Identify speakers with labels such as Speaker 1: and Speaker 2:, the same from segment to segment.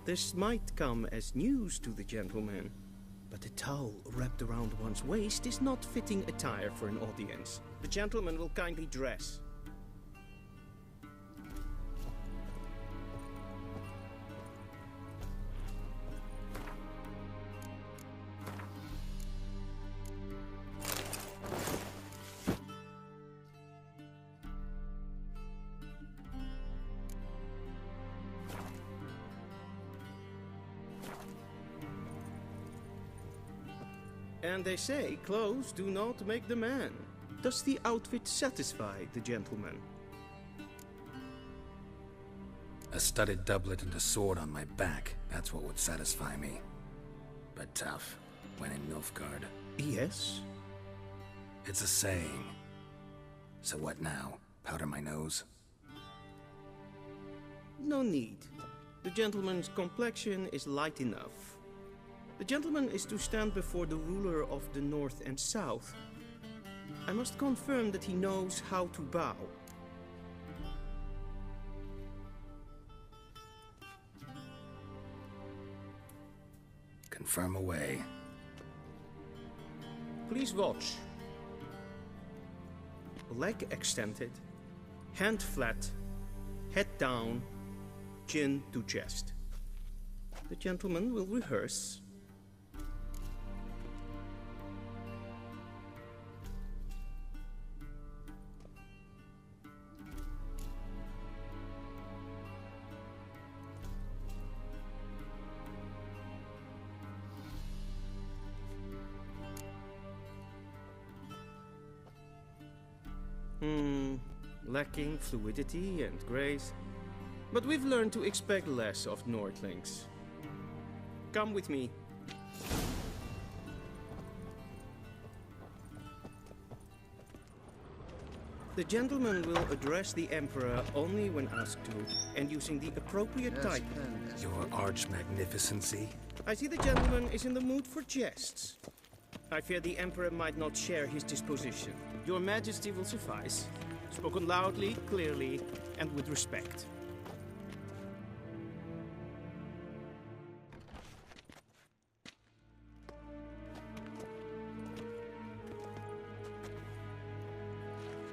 Speaker 1: This might come as news to the gentleman, but a towel wrapped around one's waist is not fitting attire for an audience. The gentleman will kindly dress. And they say clothes do not make the man. Does the outfit satisfy the gentleman?
Speaker 2: A studded doublet and a sword on my back, that's what would satisfy me. But tough, when in Nilfgaard.
Speaker 1: Yes?
Speaker 2: It's a saying. So what now? Powder my nose?
Speaker 1: No need. The gentleman's complexion is light enough. The gentleman is to stand before the ruler of the North and South. I must confirm that he knows how to bow.
Speaker 2: Confirm away.
Speaker 1: Please watch. Leg extended, hand flat, head down, chin to chest. The gentleman will rehearse. Lacking fluidity and grace. But we've learned to expect less of Nordlings. Come with me. The gentleman will address the Emperor only when asked to, and using the appropriate type.
Speaker 2: Your arch-magnificency?
Speaker 1: I see the gentleman is in the mood for jests. I fear the Emperor might not share his disposition. Your Majesty will suffice. Spoken loudly, clearly, and with respect.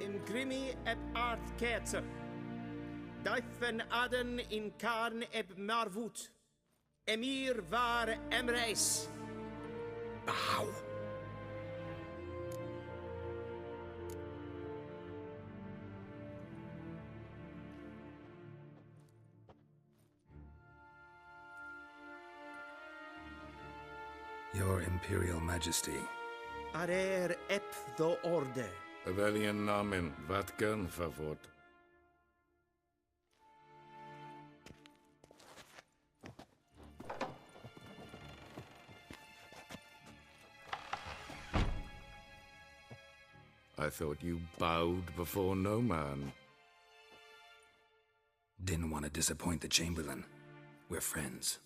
Speaker 1: In grimi eb art ketzer. Daifen aden in karn eb marvut. Emir var emreis.
Speaker 2: Bow. Your Imperial Majesty.
Speaker 1: Arer ep the orde.
Speaker 3: Welchen Namen? Wat gern verwort? I thought you bowed before no man.
Speaker 2: Didn't want to disappoint the Chamberlain. We're friends.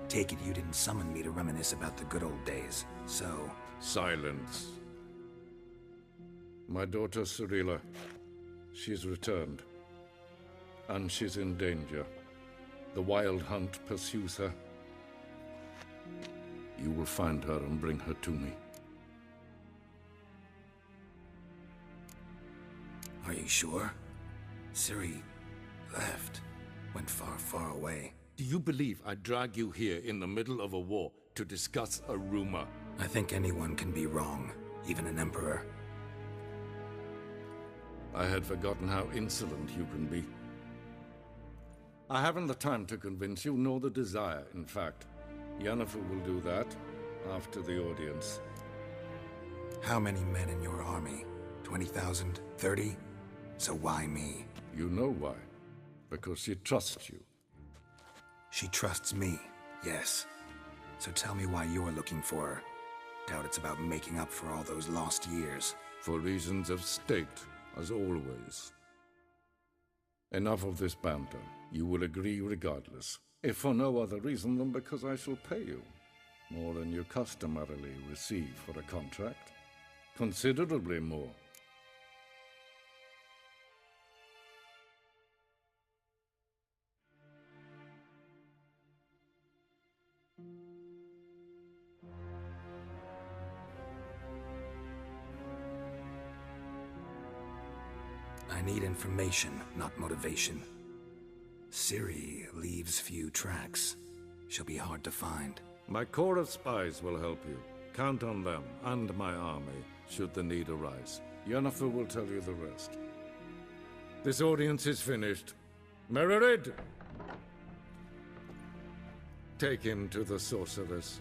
Speaker 2: Take it you didn't summon me to reminisce about the good old days, so...
Speaker 3: Silence. My daughter Cirilla, she's returned. And she's in danger. The Wild Hunt pursues her. You will find her and bring her to me.
Speaker 2: Are you sure? Ciri left. Went far, far away.
Speaker 3: Do you believe I'd drag you here in the middle of a war to discuss a rumor?
Speaker 2: I think anyone can be wrong, even an emperor.
Speaker 3: I had forgotten how insolent you can be. I haven't the time to convince you, nor the desire, in fact. Yennefer will do that after the audience.
Speaker 2: How many men in your army? 20,000? 30? So why me?
Speaker 3: You know why. Because she trusts you.
Speaker 2: She trusts me, yes. So tell me why you're looking for her. Doubt it's about making up for all those lost years.
Speaker 3: For reasons of state, as always. Enough of this banter. You will agree regardless. If for no other reason than because I shall pay you. More than you customarily receive for a contract. Considerably more.
Speaker 2: I need information, not motivation. Ciri leaves few tracks. She'll be hard to find.
Speaker 3: My corps of spies will help you. Count on them, and my army, should the need arise. Yennefer will tell you the rest. This audience is finished. Mererid! Take him to the sorceress.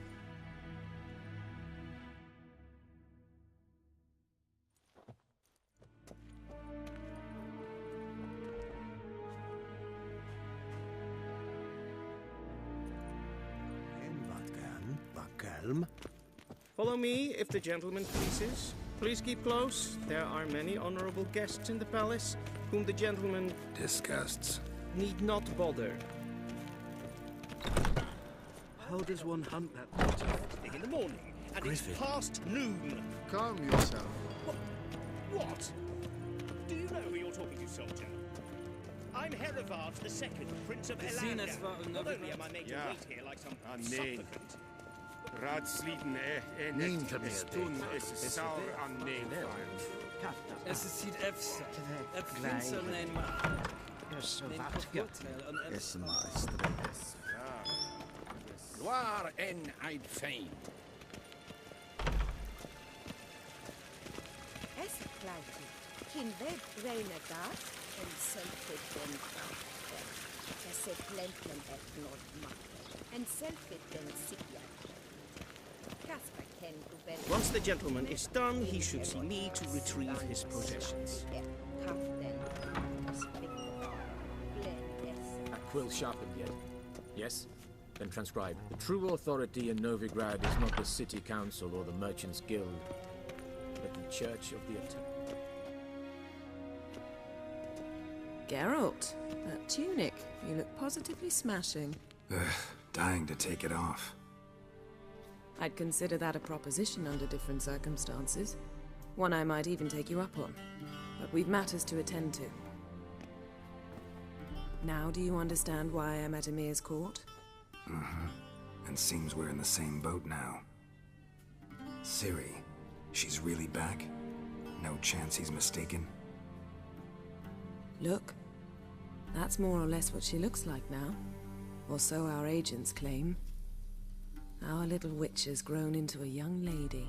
Speaker 1: Follow me, if the gentleman pleases. Please keep close. There are many honorable guests in the palace, whom the gentleman
Speaker 2: Disgusts.
Speaker 1: need not bother.
Speaker 4: How does one hunt that
Speaker 5: In the morning, and
Speaker 4: Griffin.
Speaker 5: it's past noon.
Speaker 6: Calm yourself.
Speaker 5: What? Do you know who you're talking to, soldier? I'm Herivard II, Prince of Elanda. Not only am I made to
Speaker 6: Ja.
Speaker 5: wait here like some
Speaker 6: Nee.
Speaker 5: supplicant,
Speaker 6: Raadsliden
Speaker 4: Neemt
Speaker 6: net
Speaker 4: hem
Speaker 6: stun is saur aan
Speaker 7: Es ist sieht Efsa. Finster nein ma.
Speaker 5: Loire en I'd fain.
Speaker 8: Es kluitje. Geen web reine gas en selfit den es se plentlen et not makke. En selfit den sikja. Kasper ken ubel.
Speaker 1: Once the gentleman is done, he should see me to retrieve his possessions.
Speaker 9: A quill sharpened yet? Yes? Then transcribe. The true authority in Novigrad is not the city council or the merchants' guild, but the Church of the
Speaker 10: Geralt, that tunic. You look positively smashing.
Speaker 2: Dying to take it off.
Speaker 10: I'd consider that a proposition under different circumstances. One I might even take you up on. But we've matters to attend to. Now do you understand why I'm at Emir's court?
Speaker 2: And seems we're in the same boat now. Ciri, she's really back? No chance he's mistaken?
Speaker 10: Look, that's more or less what she looks like now. Or so our agents claim. Our little witch has grown into a young lady.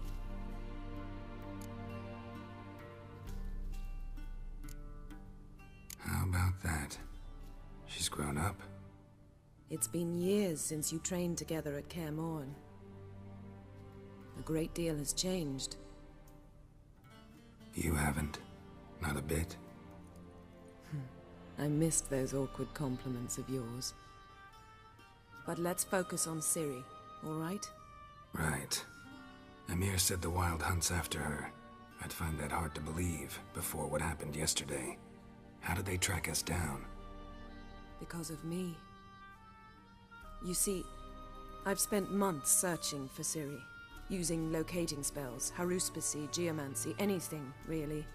Speaker 2: How about that? She's grown up?
Speaker 10: It's been years since you trained together at Kaer Morhen. A great deal has changed.
Speaker 2: You haven't? Not a bit?
Speaker 10: I missed those awkward compliments of yours. But let's focus on Ciri, all right?
Speaker 2: Right. Emir said the Wild Hunt's after her. I'd find that hard to believe before what happened yesterday. How did they track us down?
Speaker 10: Because of me. You see, I've spent months searching for Ciri, using locating spells, haruspicy, geomancy, anything, really.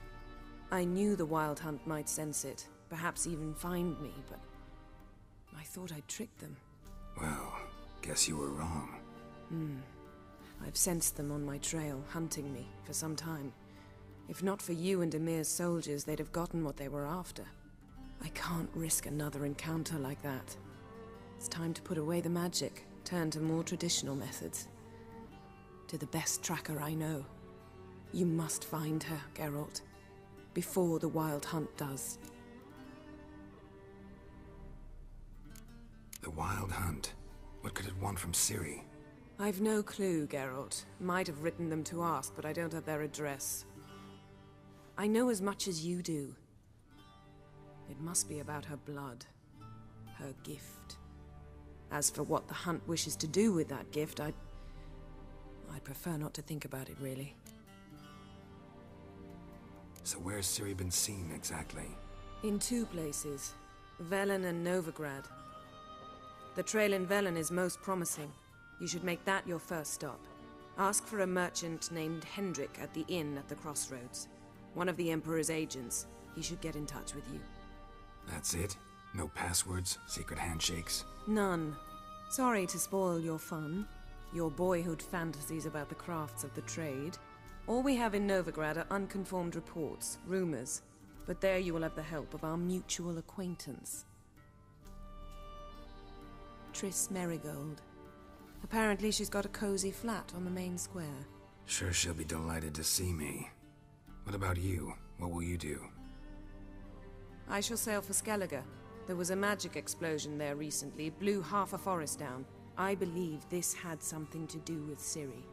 Speaker 10: I knew the Wild Hunt might sense it, perhaps even find me, but I thought I'd tricked them.
Speaker 2: Well, guess you were wrong.
Speaker 10: I've sensed them on my trail, hunting me, for some time. If not for you and Emir's soldiers, they'd have gotten what they were after. I can't risk another encounter like that. It's time to put away the magic, turn to more traditional methods. To the best tracker I know. You must find her, Geralt. Before the Wild Hunt does.
Speaker 2: The Wild Hunt? What could it want from Ciri?
Speaker 10: I've no clue, Geralt. Might have written them to ask, but I don't have their address. I know as much as you do. It must be about her blood. Her gift. As for what the Hunt wishes to do with that gift, I'd prefer not to think about it, really.
Speaker 2: So where's Ciri been seen, exactly?
Speaker 10: In two places. Velen and Novigrad. The trail in Velen is most promising. You should make that your first stop. Ask for a merchant named Hendrik at the inn at the crossroads. One of the Emperor's agents. He should get in touch with you.
Speaker 2: That's it? No passwords? Secret handshakes?
Speaker 10: None. Sorry to spoil your fun. Your boyhood fantasies about the crafts of the trade. All we have in Novigrad are unconformed reports, rumors. But there you will have the help of our mutual acquaintance. Triss Merigold. Apparently she's got a cozy flat on the main square.
Speaker 2: Sure she'll be delighted to see me. What about you? What will you do?
Speaker 10: I shall sail for Skellige. There was a magic explosion there recently, blew half a forest down. I believe this had something to do with Ciri.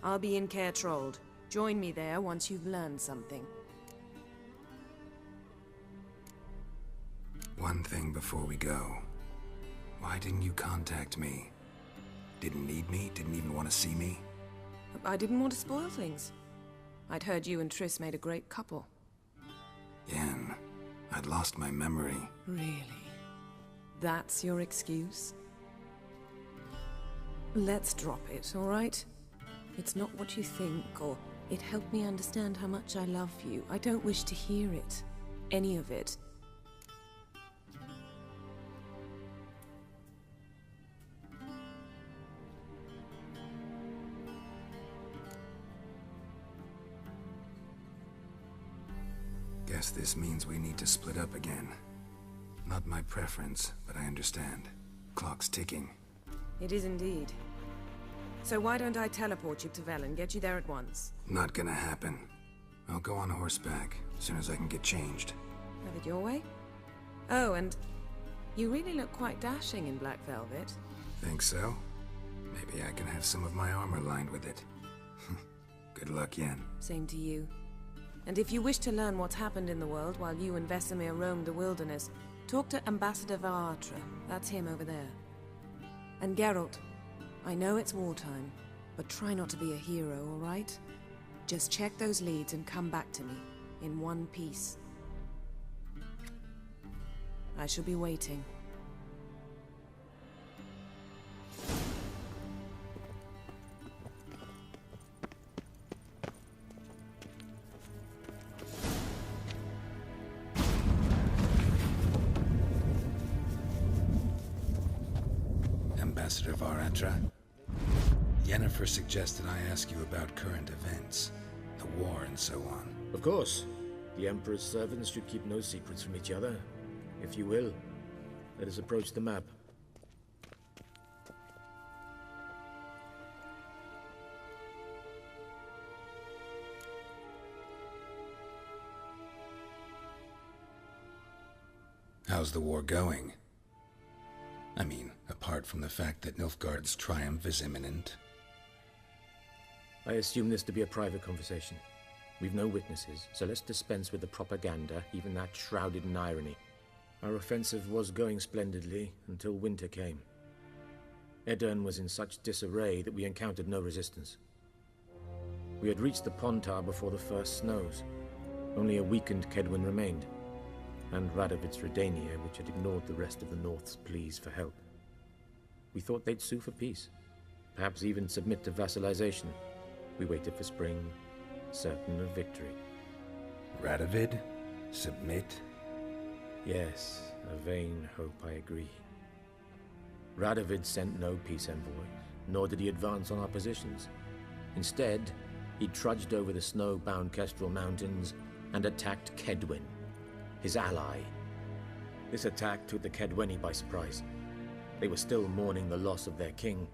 Speaker 10: I'll be in Caer Trold. Join me there once you've learned something.
Speaker 2: One thing before we go. Why didn't you contact me? Didn't need me? Didn't even want to see me?
Speaker 10: I didn't want to spoil things. I'd heard you and Triss made a great couple.
Speaker 2: Yen, I'd lost my memory.
Speaker 10: Really? That's your excuse? Let's drop it, all right? It's not what you think, or it helped me understand how much I love you. I don't wish to hear it. Any of it.
Speaker 2: Guess this means we need to split up again. Not my preference, but I understand. Clock's ticking.
Speaker 10: It is indeed. So why don't I teleport you to Velen, get you there at once?
Speaker 2: Not gonna happen. I'll go on horseback, as soon as I can get changed.
Speaker 10: Have it your way? Oh, and you really look quite dashing in black velvet.
Speaker 2: Think so? Maybe I can have some of my armor lined with it. Good luck, Yen.
Speaker 10: Same to you. And if you wish to learn what's happened in the world while you and Vesemir roamed the wilderness, talk to Ambassador Varatra. That's him over there. And Geralt, I know it's wartime, but try not to be a hero, all right? Just check those leads and come back to me, in one piece. I shall be waiting.
Speaker 2: Ambassador Varatra, Yennefer suggested I ask you about current events, the war and so on.
Speaker 9: Of course. The Emperor's servants should keep no secrets from each other. If you will, let us approach the map.
Speaker 2: How's the war going? I mean, apart from the fact that Nilfgaard's triumph is imminent.
Speaker 9: I assume this to be a private conversation. We've no witnesses, so let's dispense with the propaganda, even that shrouded in irony. Our offensive was going splendidly until winter came. Edirn was in such disarray that we encountered no resistance. We had reached the Pontar before the first snows. Only a weakened Kedwin remained, and Radovid's Redania, which had ignored the rest of the North's pleas for help. We thought they'd sue for peace, perhaps even submit to vassalization. We waited for spring, certain of victory.
Speaker 2: Radovid? Submit?
Speaker 9: Yes, a vain hope, I agree. Radovid sent no peace envoys, nor did he advance on our positions. Instead, he trudged over the snow-bound Kestrel Mountains and attacked Kedwin, his ally. This attack took the Kedweni by surprise. They were still mourning the loss of their king.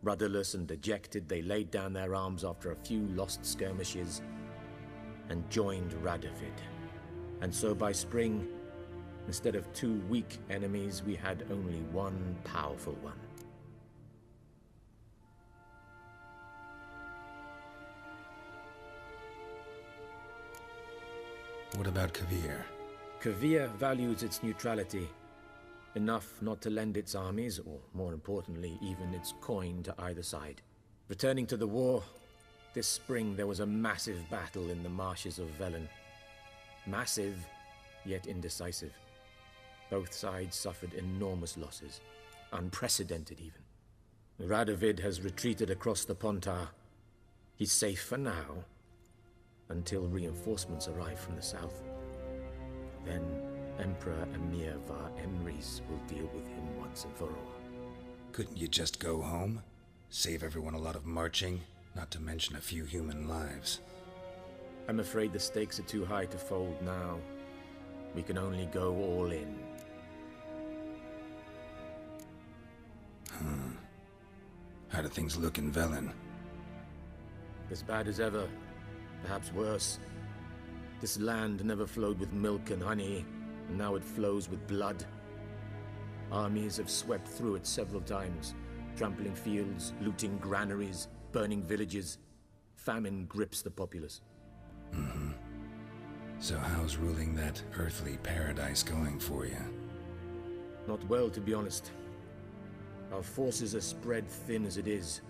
Speaker 9: Rudderless and dejected, they laid down their arms after a few lost skirmishes and joined Radovid. And so by spring, instead of two weak enemies, we had only one powerful one.
Speaker 2: What about Kavir?
Speaker 9: Kavir values its neutrality, enough not to lend its armies, or more importantly, even its coin to either side. Returning to the war, this spring there was a massive battle in the marshes of Velen. Massive, yet indecisive. Both sides suffered enormous losses, unprecedented even. Radovid has retreated across the Pontar. He's safe for now, until reinforcements arrive from the south. Then Emperor Emir var Emrys will deal with him once and for all.
Speaker 2: Couldn't you just go home? Save everyone a lot of marching, not to mention a few human lives.
Speaker 9: I'm afraid the stakes are too high to fold now. we can only go all in.
Speaker 2: How do things look in Velen?
Speaker 9: As bad as ever, perhaps worse. This land never flowed with milk and honey, and now it flows with blood. Armies have swept through it several times, trampling fields, looting granaries, burning villages. Famine grips the populace.
Speaker 2: So how's ruling that earthly paradise going for you?
Speaker 9: Not well, to be honest. Our forces are spread thin as it is,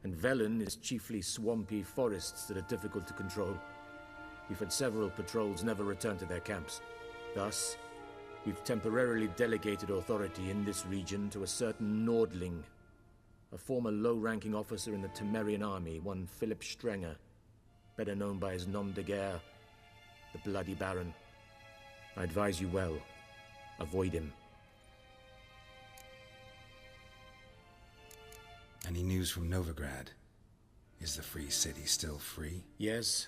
Speaker 9: and Velen is chiefly swampy forests that are difficult to control. We've had several patrols never return to their camps. Thus, we've temporarily delegated authority in this region to a certain Nordling, a former low-ranking officer in the Temerian army, one Philip Strenger, better known by his nom de guerre, the Bloody Baron. I advise you well. Avoid him.
Speaker 2: Any news from Novigrad? Is the free city still free?
Speaker 9: Yes,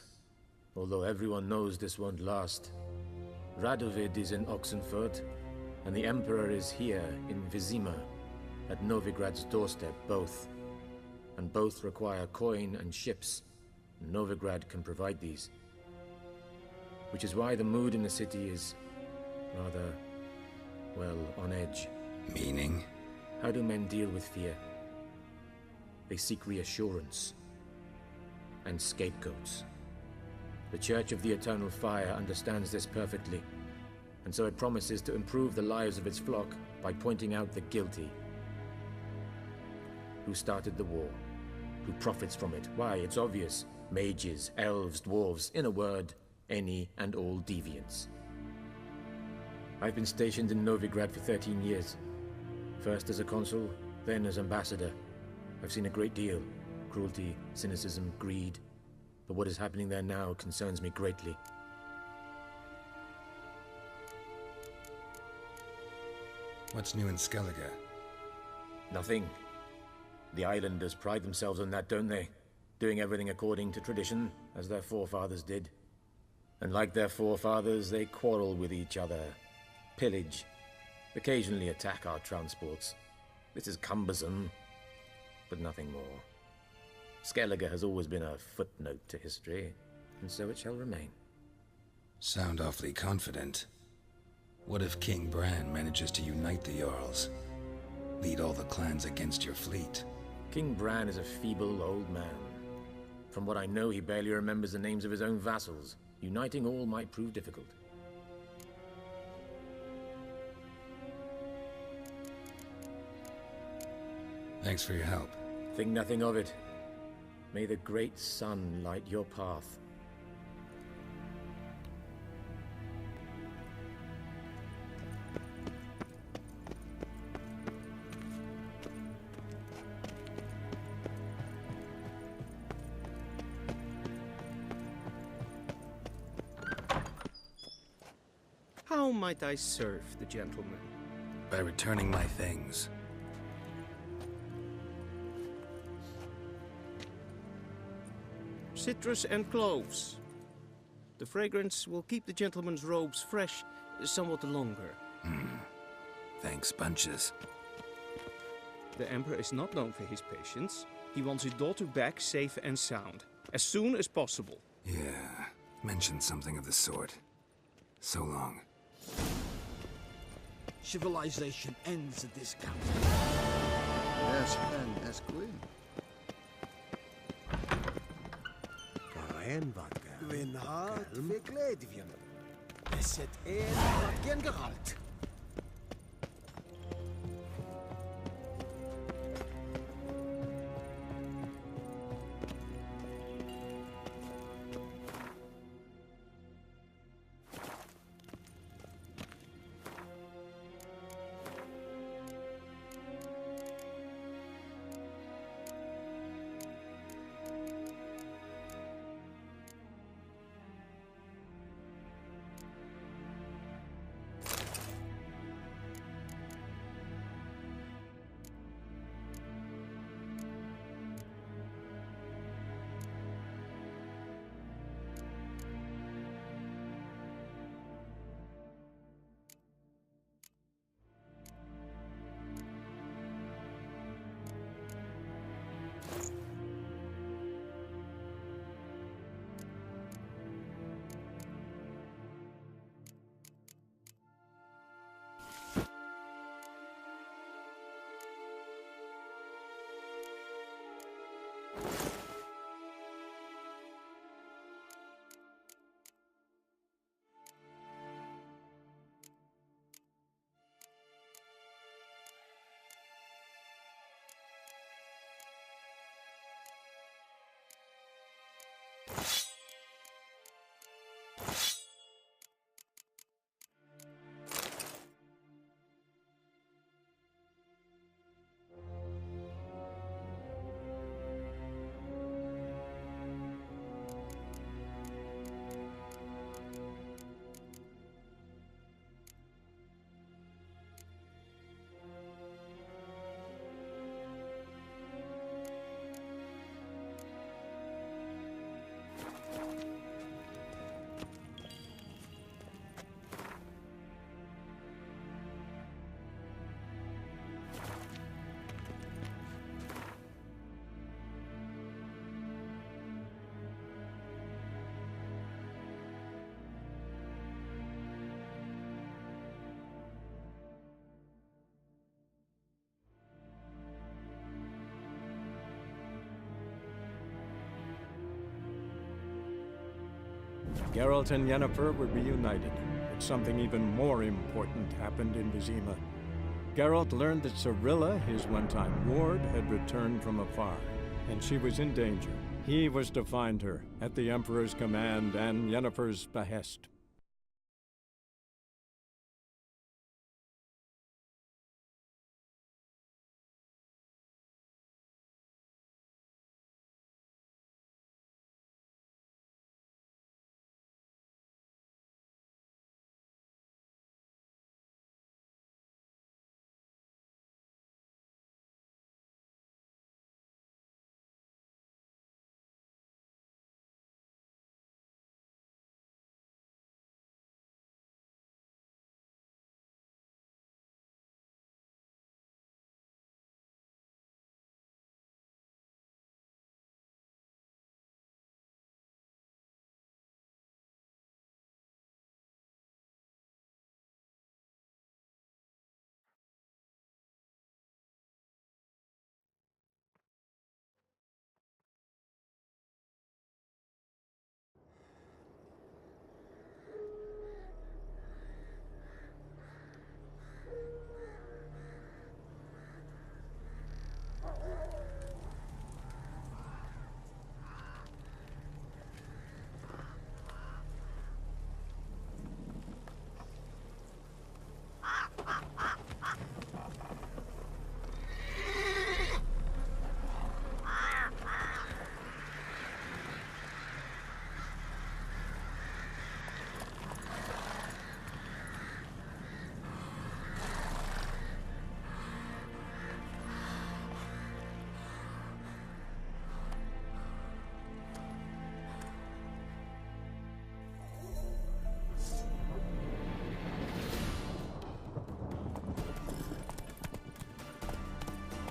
Speaker 9: although everyone knows this won't last. Radovid is in Oxenfurt, and the Emperor is here in Vizima, at Novigrad's doorstep, both. And both require coin and ships. Novigrad can provide these. Which is why the mood in the city is rather, well, on edge.
Speaker 2: Meaning?
Speaker 9: How do men deal with fear? They seek reassurance and scapegoats. The Church of the Eternal Fire understands this perfectly, and so it promises to improve the lives of its flock by pointing out the guilty. Who started the war? Who profits from it? Why, it's obvious. Mages, elves, dwarves, in a word, any and all deviants. I've been stationed in Novigrad for 13 years. First as a consul, then as ambassador. I've seen a great deal. Cruelty, cynicism, greed. But what is happening there now concerns me greatly.
Speaker 2: What's new in Skellige?
Speaker 9: Nothing. The islanders pride themselves on that, don't they? Doing everything according to tradition, as their forefathers did. And like their forefathers, they quarrel with each other, pillage, occasionally attack our transports. This is cumbersome, but nothing more. Skellige has always been a footnote to history, and so it shall remain.
Speaker 2: Sound awfully confident. What if King Bran manages to unite the Jarls? Lead all the clans against your fleet?
Speaker 9: King Bran is a feeble old man. From what I know, he barely remembers the names of his own vassals. Uniting all might prove difficult.
Speaker 2: Thanks for your help.
Speaker 9: Think nothing of it. May the great sun light your path.
Speaker 1: How might I serve the gentleman?
Speaker 2: By returning my things.
Speaker 1: Citrus and cloves. The fragrance will keep the gentleman's robes fresh somewhat longer.
Speaker 2: Thanks, bunches.
Speaker 1: The Emperor is not known for his patience. He wants his daughter back safe and sound, as soon as possible.
Speaker 2: Yeah, mentioned something of the sort. So long.
Speaker 4: Civilization ends at this camp.
Speaker 6: Yes, and as queen.
Speaker 4: Gwyn hart fe gledfion. Eset wat gen Geralt.
Speaker 11: Geralt and Yennefer were reunited, but something even more important happened in Vizima. Geralt learned that Cirilla, his one-time ward, had returned from afar, and she was in danger. He was to find her, at the Emperor's command and Yennefer's behest.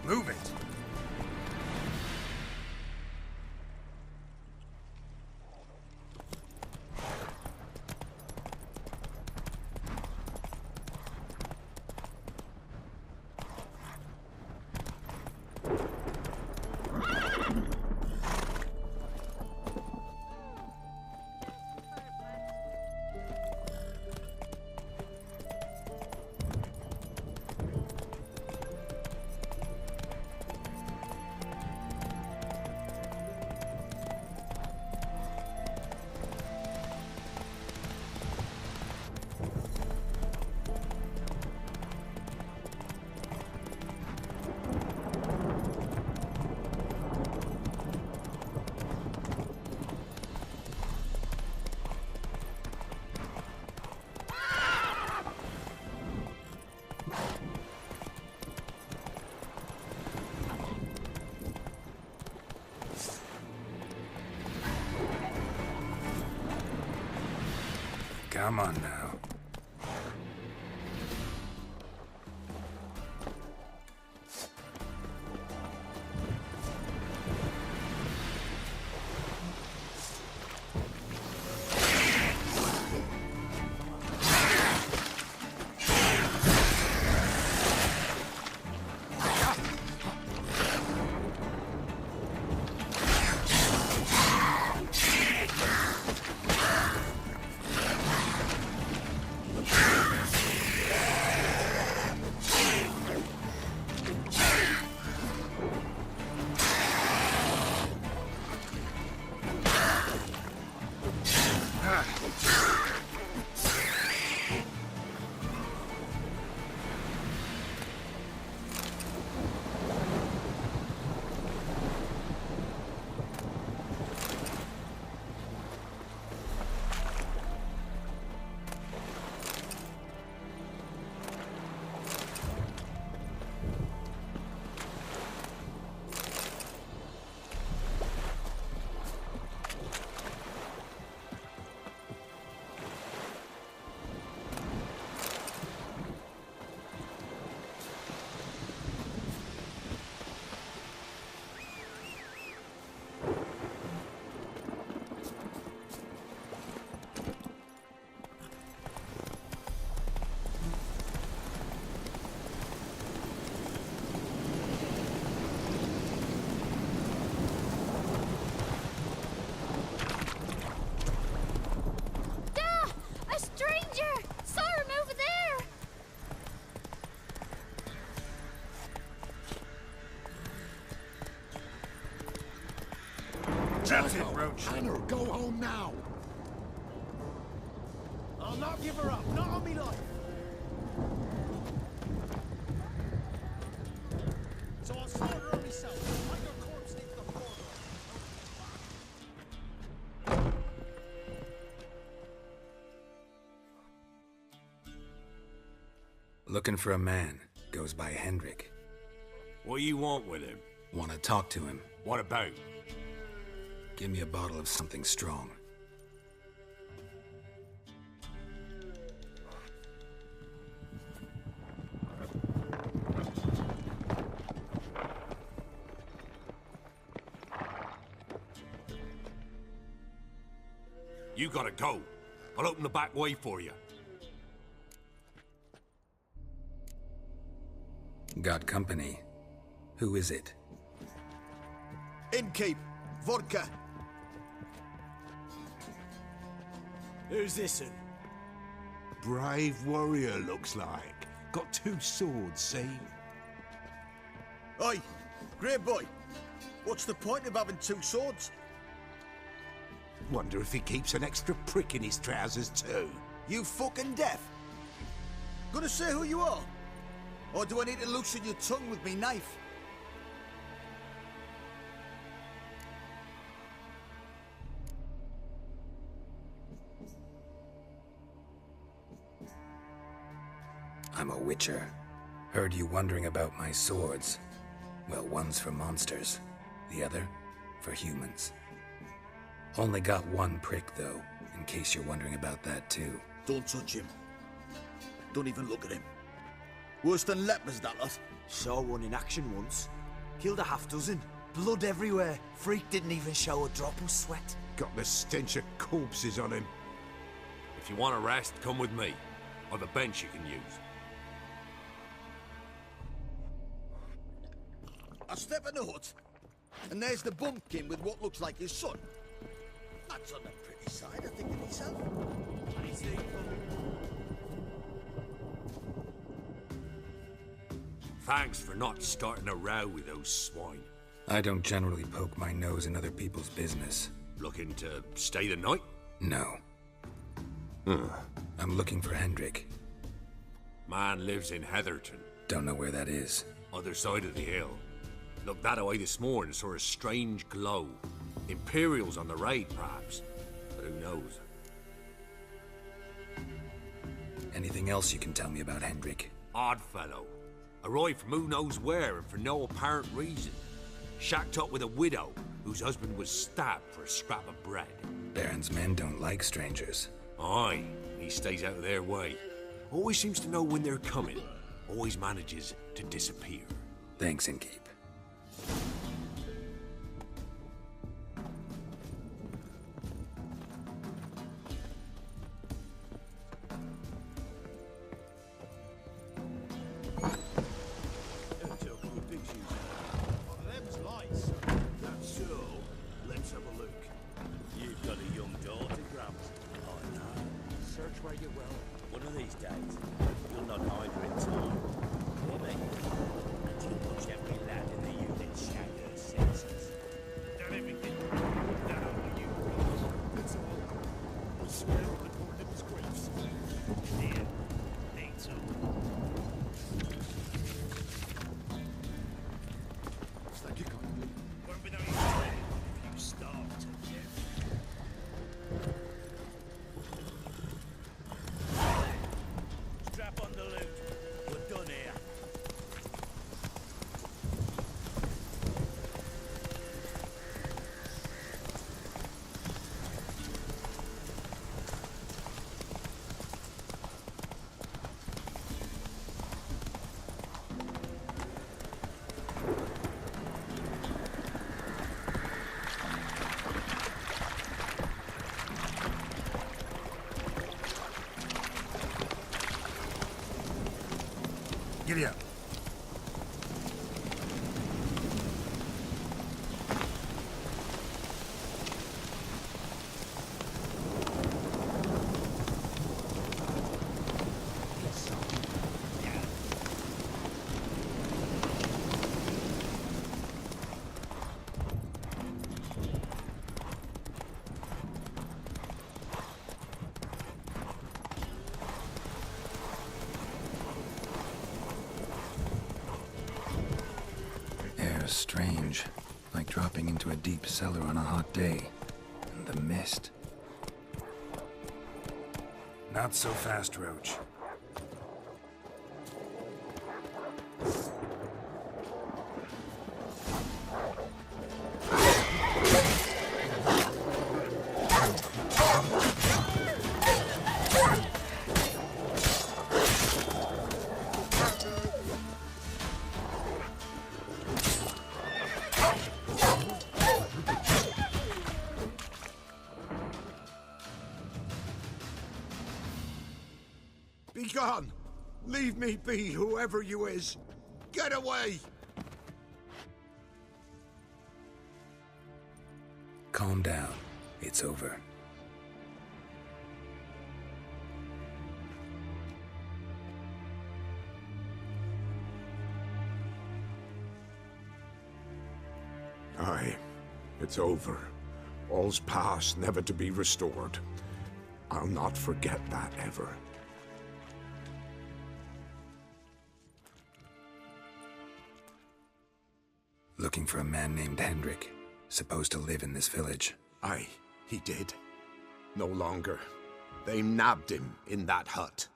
Speaker 2: Move it! Come on now.
Speaker 12: That's it, Roach.
Speaker 6: Hannah, go home now.
Speaker 4: I'll not give her up, not on me life. So I'll slaughter her myself. Like your corpse needs the floor.
Speaker 2: Looking for a man. Goes by Hendrik.
Speaker 12: What you want with him?
Speaker 2: Want to talk to him.
Speaker 12: What about?
Speaker 2: Give me a bottle of something strong.
Speaker 12: You gotta go. I'll open the back way for you.
Speaker 2: Got company. Who is it?
Speaker 4: Innkeep, vodka. Who's this one?
Speaker 13: Brave warrior, looks like. Got 2 swords, see?
Speaker 4: Oi, great boy. What's the point of having 2 swords?
Speaker 13: Wonder if he keeps an extra prick in his trousers too.
Speaker 4: You fucking deaf? Gonna say who you are? Or do I need to loosen your tongue with me knife?
Speaker 2: I'm a witcher. Heard you wondering about my swords. Well, one's for monsters, the other for humans. Only got 1 prick, though, in case you're wondering about that, too.
Speaker 4: Don't touch him. Don't even look at him. Worse than lepers, that lot.
Speaker 14: Saw one in action once. Killed a half-dozen. Blood everywhere. Freak didn't even show a drop of sweat.
Speaker 13: Got the stench of corpses on him.
Speaker 12: If you want a rest, come with me. I've a bench you can use.
Speaker 4: I step in the hut, and there's the bumpkin with what looks like his son. That's on the pretty side, I think to myself.
Speaker 12: Thanks for not starting a row with those swine.
Speaker 2: I don't generally poke my nose in other people's business.
Speaker 12: Looking to stay the night?
Speaker 2: No. I'm looking for Hendrik.
Speaker 12: Man lives in Heatherton.
Speaker 2: Don't know where that is.
Speaker 12: Other side of the hill. Looked that away this morning, saw a strange glow. Imperials on the raid, perhaps. But who knows?
Speaker 2: Anything else you can tell me about Hendrik?
Speaker 12: Odd fellow. Arrived from who knows where and for no apparent reason. Shacked up with a widow whose husband was stabbed for a scrap of bread.
Speaker 2: Baron's men don't like strangers.
Speaker 12: Aye, he stays out of their way. Always seems to know when they're coming. Always manages to disappear.
Speaker 2: Thanks, Innkeep. Giddy up. are strange, like dropping into a deep cellar on a hot day. And the mist. Not so fast, Roach.
Speaker 13: Be gone! Leave me be, whoever you is! Get away!
Speaker 2: Calm down. It's over.
Speaker 13: Aye, it's over. All's past, never to be restored. I'll not forget that ever.
Speaker 2: Looking for a man named Hendrik, supposed to live in this village.
Speaker 13: Aye, he did. No longer. They nabbed him in that hut.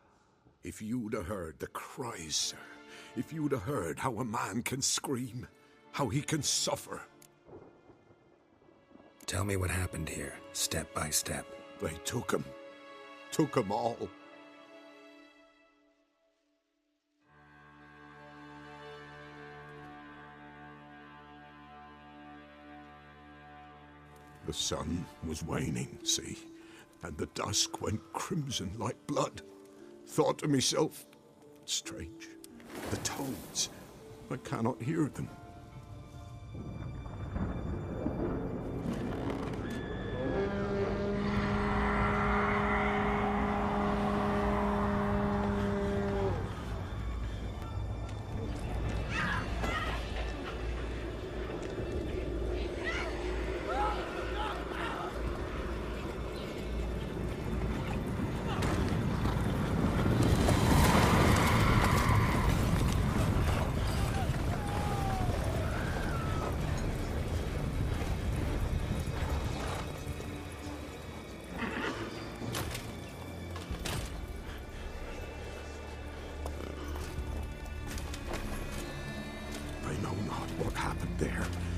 Speaker 13: If you'd have heard the cries, sir. If you'd have heard how a man can scream, how he can suffer.
Speaker 2: Tell me what happened here, step by step.
Speaker 13: They took him. Took him all. The sun was waning, see, and the dusk went crimson like blood. Thought to myself, strange, the toads, I cannot hear them.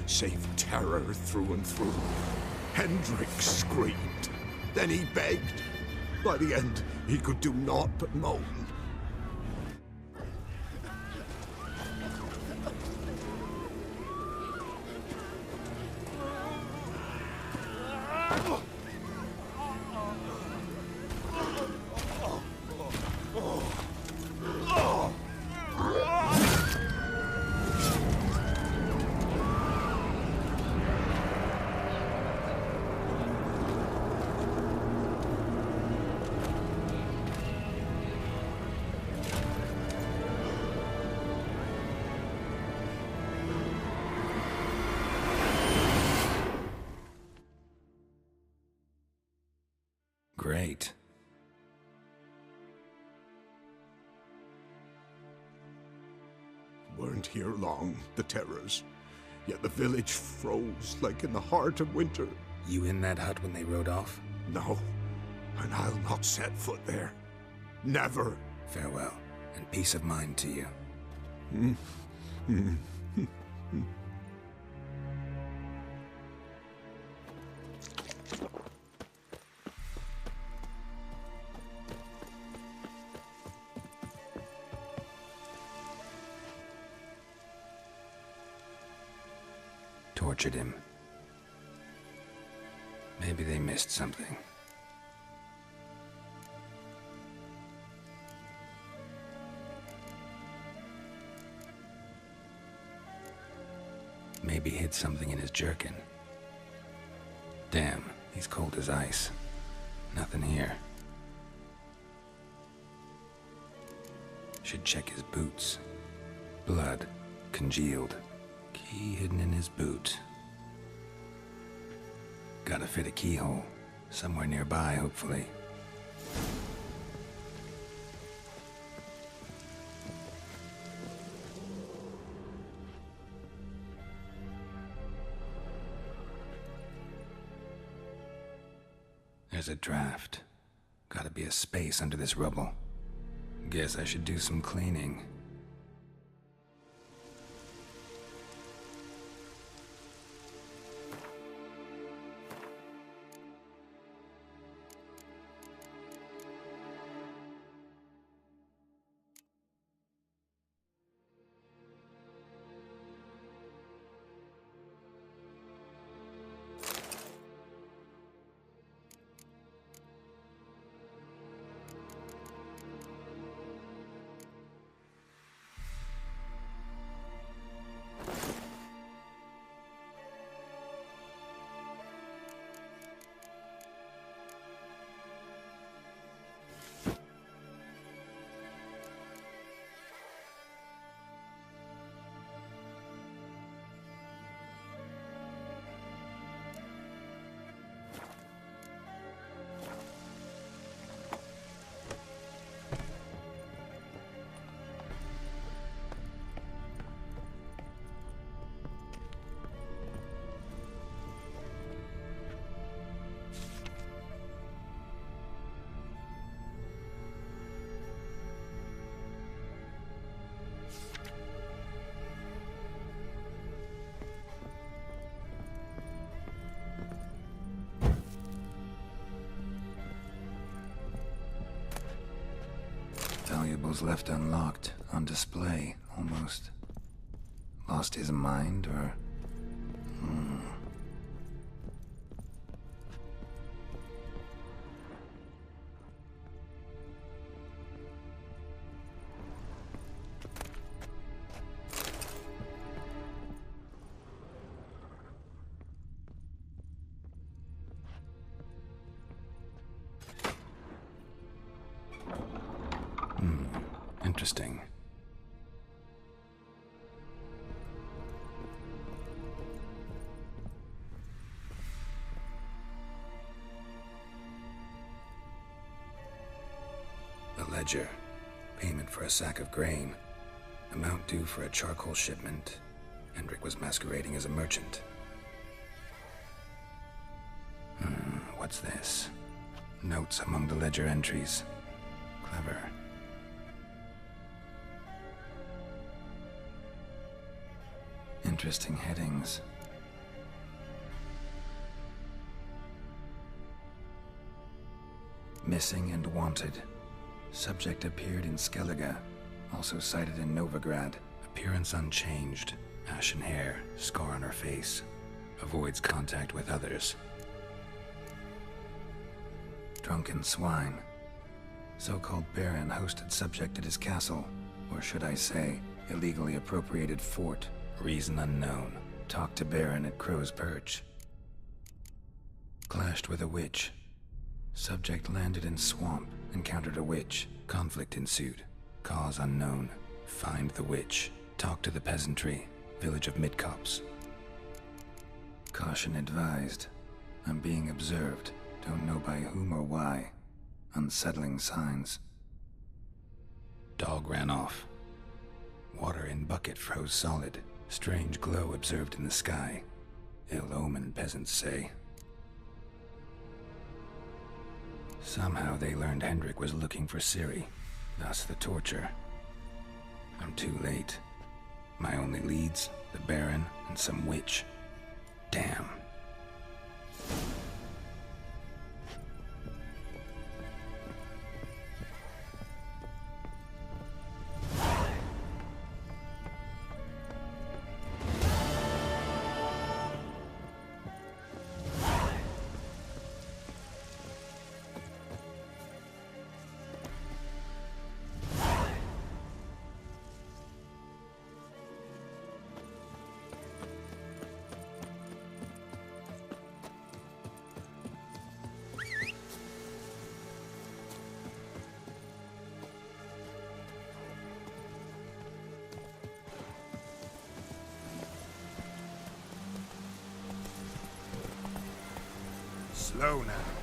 Speaker 13: Save terror through and through. Hendrik screamed. Then he begged. By the end, he could do naught but moan.
Speaker 2: Great.
Speaker 13: Weren't here long, the terrors. Yet the village froze like in the heart of winter.
Speaker 2: You in that hut when they rode off?
Speaker 13: No, and I'll not set foot there. Never.
Speaker 2: Farewell, and peace of mind to you. Tortured him. Maybe they missed something. Maybe hid something in his jerkin. Damn, he's cold as ice. Nothing here. Should check his boots. Blood, congealed. Key hidden in his boot. Gotta fit a keyhole. Somewhere nearby, hopefully. There's a draft. Gotta be a space under this rubble. Guess I should do some cleaning. Valuables left unlocked, on display, almost. Lost his mind, or... Interesting. A ledger. Payment for a sack of grain. Amount due for a charcoal shipment. Hendrik was masquerading as a merchant. What's this? Notes among the ledger entries. Clever. Interesting headings. Missing and wanted. Subject appeared in Skellige, also cited in Novigrad. Appearance unchanged. Ashen hair, scar on her face. Avoids contact with others. Drunken swine. So-called Baron hosted subject at his castle, or should I say, illegally appropriated fort. Reason unknown. Talked to Baron at Crow's Perch. Clashed with a witch. Subject landed in swamp, encountered a witch. Conflict ensued. Cause unknown. Find the witch. Talk to the peasantry. Village of Midcopse. Caution advised. I'm being observed. Don't know by whom or why. Unsettling signs. Dog ran off. Water in bucket froze solid. Strange glow observed in the sky. Ill omen, peasants say. Somehow they learned Hendrik was looking for Ciri, thus the torture. I'm too late. My only leads, the Baron and some witch. Damn.
Speaker 13: Slow now.